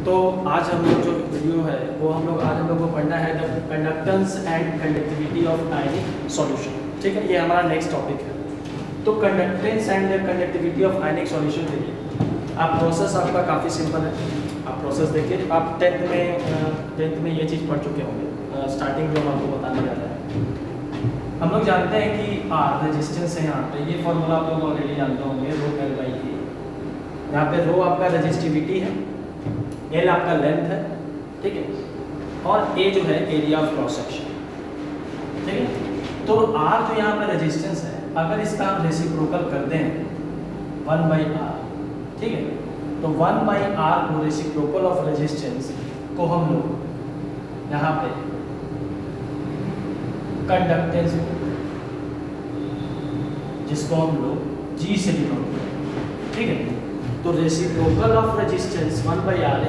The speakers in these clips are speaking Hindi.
तो आज हम लोग जो वीडियो है वो आज हम लोग को पढ़ना है the conductance and conductivity of ionic solution. ठीक है, ये हमारा नेक्स्ट टॉपिक है। तो conductance and conductivity of ionic solution के लिए आप प्रोसेस आपका काफ़ी सिंपल है। आप प्रोसेस देखिए, आप टेंथ में ये चीज़ पढ़ चुके होंगे। स्टार्टिंग जो हम आपको बताने जा रहे हैं, हम लोग जानते हैं कि आर रेजिस्टेंस है। यहाँ पे ये फॉर्मूला आप लोग ऑलरेडी जानते होंगे, रो एल बाई ए। यहाँ पे रो आपका रेजिस्टिविटी है, एल आपका लेंथ है, ठीक है, और ए जो है एरिया ऑफ क्रॉस सेक्शन। ठीक है, तो आर जो यहाँ पे रेजिस्टेंस है, अगर इसका हम रेसिप्रोकल कर दें 1/r, ठीक है, तो 1/r को रेसिप्रोकल ऑफ रेजिस्टेंस को हम लोग यहाँ पे कंडक्टेंस, जिसको हम लोग G से डिनोट करें। ठीक है, तो reciprocal of resistance 1/r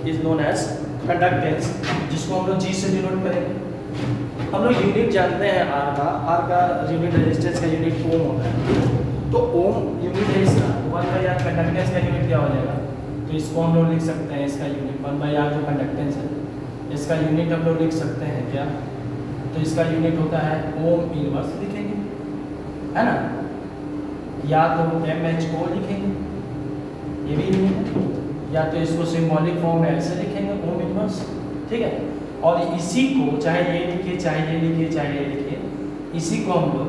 is known as conductance, जिसको हम लोग G से डिनोट करेंगे। हम लोग यूनिट जानते हैं आर का यूनिट रेजिस्टेंस का यूनिट ओम होता है। तो ओम यूनिट है इसका, 1/r कंडक्टेंस का यूनिट क्या हो जाएगा, तो इसको हम लोग लिख सकते हैं, इसका यूनिट 1/r जो कंडक्टेंस है, इसका यूनिट हम लोग लिख सकते हैं क्या, तो इसका यूनिट होता है ओम इनवर्स लिखेंगे, है ना, या तो mho लिखेंगे, ये भी यूनिट है, या तो इसको सिंबॉलिक फॉर्म में ऐसे लिखेंगे ओम इनवर्स। ठीक है, और इसी को चाहे ये लिखिए, चाहे ये लिखिए, चाहे ये लिखिए, इसी को हम लोग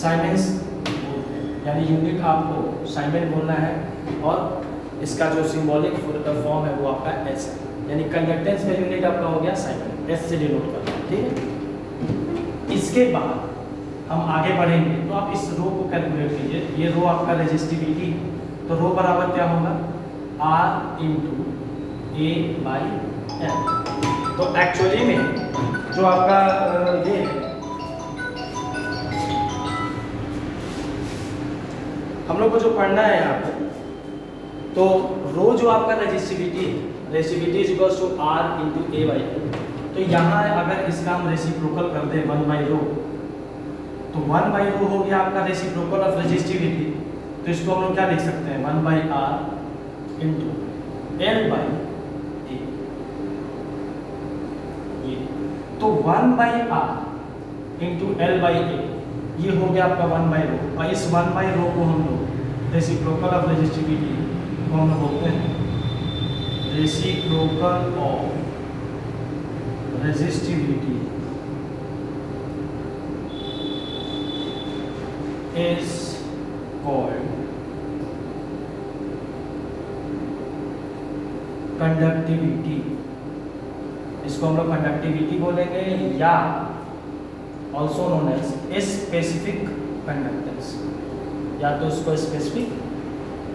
साइमेंस बोलते हैं, यानी यूनिट आपको साइमेन बोलना है, और इसका जो सिंबॉलिक फॉर्म है वो आपका एस है, यानी कंडक्टेंस का यूनिट आपका हो गया साइमेन, एस से डिनोट करना है। ठीक है, इसके बाद हम आगे बढ़ेंगे, तो आप इस रो को कैलकुलेट कीजिए। ये रो आपका रेजिस्टिविटी, तो रो बराबर क्या होगा, R into A by L. तो एक्चुअली में जो आपका ये हम लोग को जो पढ़ना है यहाँ पे, तो रो जो आपका resistivity is equals to R into A by L. तो यहाँ अगर इसका हम रेसिप्रोकल कर दें 1/रो, तो 1/रो हो गया आपका रेसिप्रोकल ऑफ रेजिस्टिविटी। तो इसको हम लोग क्या लिख सकते हैं, 1/r इंटू एल बाई ए। ये तो 1/r इंटू एल बाई ए, ये हो गया आपका 1/रो, और इस 1/रो को हम लोग रेसिप्रोकल ऑफ रेजिस्टिविटी को हम लोग बोलते हैं reciprocal of resistivity is called conductivity। इसको हम लोग कंडक्टिविटी बोलेंगे, या also known as specific conductance, या तो इसको स्पेसिफिक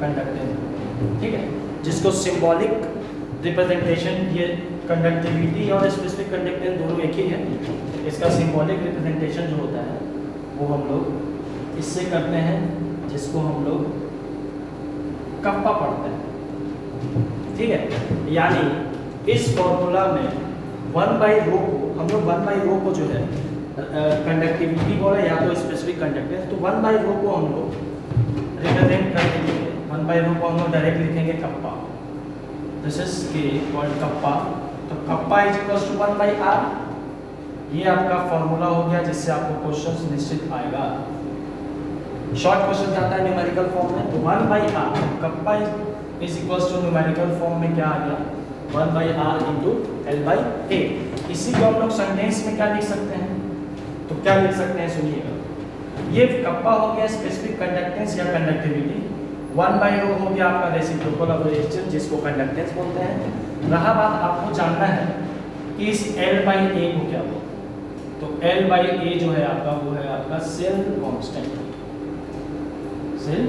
कंडक्टेंस। ठीक है, जिसको सिंबॉलिक रिप्रेजेंटेशन, ये कंडक्टिविटी और स्पेसिफिक कंडक्टेंस दोनों एक ही है। इसका सिंबॉलिक रिप्रेजेंटेशन जो होता है वो हम लोग इससे करते हैं, जिसको हम लोग कप्पा पढ़ते हैं। ठीक है, यानी इस फॉर्मूला में 1/रो को हम लोग 1/रो को जो है कंडक्टिविटी बोले, या तो स्पेसिफिक कंडक्टेंस, तो 1/रो को हम लोग रिप्रेजेंट कर देंगे। 1/रो को हम लोग डायरेक्ट लिखेंगे kappa, this is K called kappa. तो kappa is equals to 1/r। ये आपका फॉर्मूला हो गया, जिससे आपको क्वेश्चन निश्चित आएगा। शॉर्ट क्वेश्चन जाता है न्यूमेरिकल फॉर्म में, तो 1/r kappa is equals to numerical form में क्या आ गया, 1/r इंटू एल बाई ए। इसी को हम लोग सेंटेंस में क्या लिख सकते हैं, तो क्या लिख सकते हैं सुनिएगा। ये कप्पा हो गया स्पेसिफिक कंडक्टेंस या कंडक्टिविटी, 1/रो हो गया आपका रेसिप्रोकल ऑफ रेजिस्टेंस, जिसको कंडक्टेंस बोलते हैं। रहा बात आपको जानना है कि इस एल बाई ए को क्या बोलते हैं, तो एल बाई ए जो है आपका, वो है आपका cell constant. Cell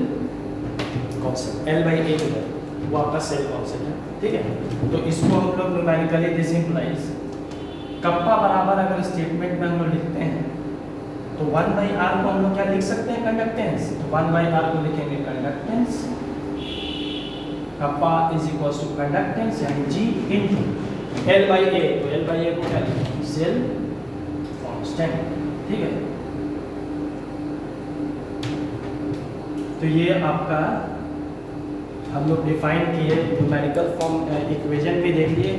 constant L by A जो है वो आपका सेल कांस्टेंट है। ठीक है, तो इसको हम लोग न्यूमेरिकली दिस इंप्लाइज कप्पा बराबर, अगर स्टेटमेंट में हम लोग लिखते हैं, तो 1/r को हम लोग क्या लिख सकते हैं, कंडक्टेंस। तो 1/r को लिखेंगे conductance, kappa is equals to conductance, यानी G into L by A. तो एल बाई ए को क्या लिखेंगे, सेल कांस्टेंट। ठीक है, तो ये आपका हम लोग डिफाइन किए, न्यूमेरिकल फॉर्म इक्वेशन भी देख लिए,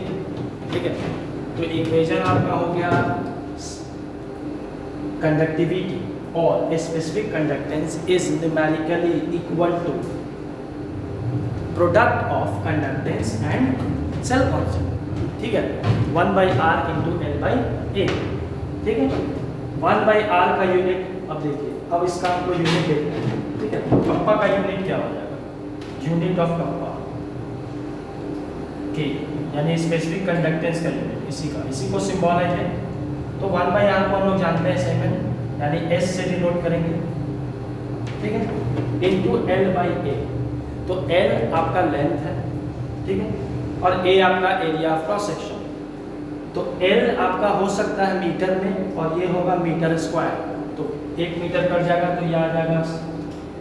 ठीक है। तो इक्वेशन आपका हो गया कंडक्टिविटी और specific conductance is numerically equal to product of conductance and cell constant, ठीक है, 1/r इंटू L/A, ठीक है। 1/r का यूनिट, अब देखिए, अब इसका आपको यूनिट देखना है, ठीक है। कप्पा का यूनिट क्या हो जाएगा, यूनिट ऑफ कप्पा के, यानी स्पेसिफिक कंडक्टेंस का यूनिट, इसी को सिंबॉलाइज है। तो 1/r को हम लोग जानते हैं सेगमेंट, यानी S से डिनोट करेंगे, ठीक है, इंटू L/A। तो L आपका लेंथ है, ठीक है, और A आपका एरिया ऑफ क्रॉस सेक्शन। तो L आपका हो सकता है मीटर में और ये होगा मीटर स्क्वायर, तो 1 मीटर कट जाएगा तो ये आ जाएगा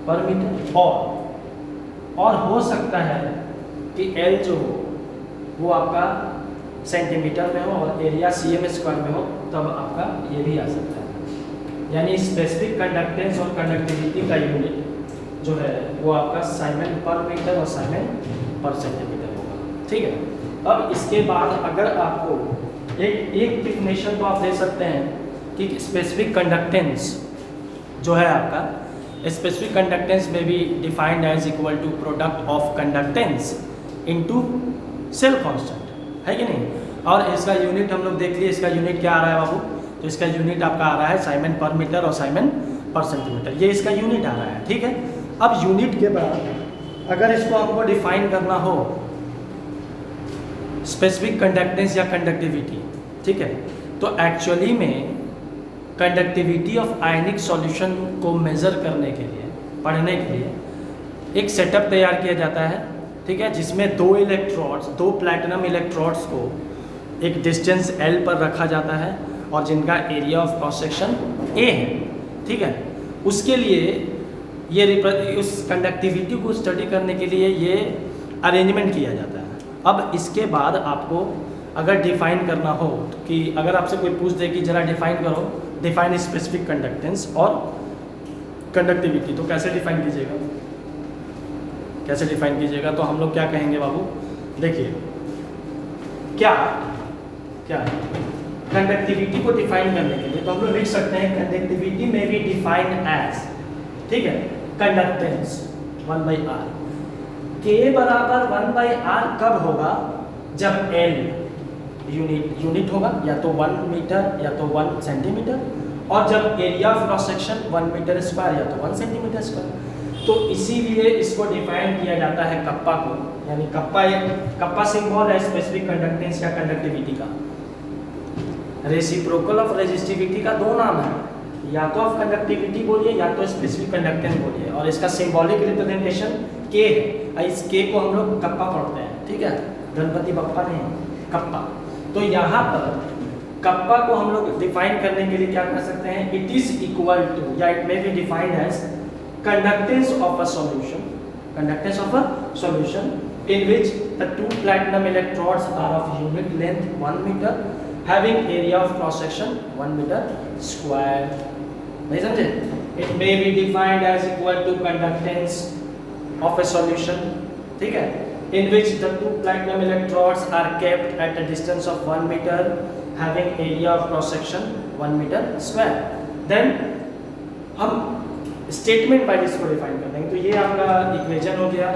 पर मीटर, और हो सकता है कि L जो हो वो आपका सेंटीमीटर में हो और एरिया cm स्क्वायर में हो, तब आपका ये भी आ सकता है। यानी स्पेसिफिक कंडक्टेंस और कंडक्टिविटी का यूनिट जो है वो आपका साइमन पर मीटर और साइमन पर सेंटीमीटर होगा, ठीक है। अब इसके बाद अगर आपको एक डिफिनेशन तो आप दे सकते हैं कि स्पेसिफिक कंडक्टेंस जो है आपका, स्पेसिफिक कंडक्टेंस में भी defined as equal to product of conductance into cell constant, है कि नहीं। और इसका यूनिट हम लोग देख लिए, इसका यूनिट क्या आ रहा है बाबू, तो इसका यूनिट आपका आ रहा है साइमन पर मीटर और साइमन पर सेंटीमीटर, ये इसका यूनिट आ रहा है, ठीक है। अब यूनिट के बाद अगर इसको हमको डिफाइन करना हो स्पेसिफिक कंडक्टेंस या कंडक्टिविटी, ठीक है, तो एक्चुअली में कंडक्टिविटी ऑफ आयनिक सॉल्यूशन को मेज़र करने के लिए, पढ़ने के लिए एक सेटअप तैयार किया जाता है, ठीक है, जिसमें 2 इलेक्ट्रोड्स, 2 प्लैटिनम इलेक्ट्रोड्स को एक डिस्टेंस L पर रखा जाता है और जिनका area of cross section A है, ठीक है। उसके लिए ये उस कंडक्टिविटी को स्टडी करने के लिए ये अरेंजमेंट किया जाता है। अब इसके बाद आपको अगर डिफाइन करना हो कि अगर आपसे कोई पूछ दे कि जरा डिफाइन करो, डिफाइन स्पेसिफिक कंडक्टेंस और कंडक्टिविटी, तो कैसे डिफाइन कीजिएगा, कैसे डिफाइन कीजिएगा, तो हम लोग क्या कहेंगे बाबू, देखिए क्या कंडक्टिविटी को डिफाइन करने के लिए तो हम लोग लिख सकते हैं कंडक्टिविटी में भी डिफाइंड एज, ठीक है, कंडक्टेंस 1/r। K बराबर 1/r कब होगा, जब L यूनिट होगा, या तो 1 मीटर या तो 1 सेंटीमीटर, और जब area of cross section 1 metre square या तो 1 सेंटीमीटर स्क्वायर। तो इसीलिए इसको डिफाइन किया जाता है कप्पा को, यानी कप्पा सिंबल है स्पेसिफिक कंडक्टेंस या कंडक्टिविटी का। रेसिप्रोकल ऑफ रेजिस्टिविटी का 2 नाम है, या तो ऑफ कंडक्टिविटी बोलिए या तो स्पेसिफिक कंडक्टेंस बोलिए, और इसका सिंबॉलिक रिप्रेजेंटेशन K है। इस K को हम लोग कप्पा पढ़ते हैं, ठीक है, गणपति बप्पा नहीं, कप्पा। तो यहाँ पर कप्पा को हम लोग डिफाइन करने के लिए क्या कर सकते हैं, इट इज इक्वल टू, या it may be defined as conductance of a solution in which the 2 platinum electrodes are of unit length 1 meter having area of cross section 1 meter square। नहीं समझे, it may be defined as equal to conductance of a solution, ठीक है, in which the 2 platinum electrodes are kept at a distance of 1 meter having area of cross section 1 meter square। then हम स्टेटमेंट बाय इसको डिफाइन कर देंगे। तो ये आपका इक्वेशन हो गया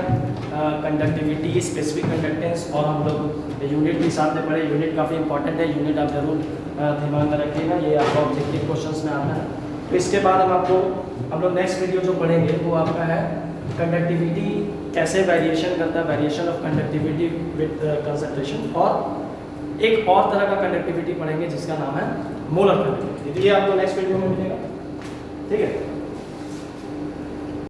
कंडक्टिविटी, स्पेसिफिक कंडक्टेंस, और हम लोग यूनिट भी साथ में पढ़े। यूनिट काफ़ी इंपॉर्टेंट है, यूनिट आप जरूर दिमाग में रखिएगा, ये आपका ऑब्जेक्टिव क्वेश्चंस में आता है। तो इसके बाद हम लोग नेक्स्ट वीडियो जो पढ़ेंगे वो आपका है कंडक्टिविटी कैसे वेरिएशन करता है, variation of conductivity with concentration, और एक और तरह का कंडक्टिविटी पढ़ेंगे जिसका नाम है मोलर कंडक्टिविटी। तो ये आपको नेक्स्ट वीडियो में मिलेगा, ठीक है।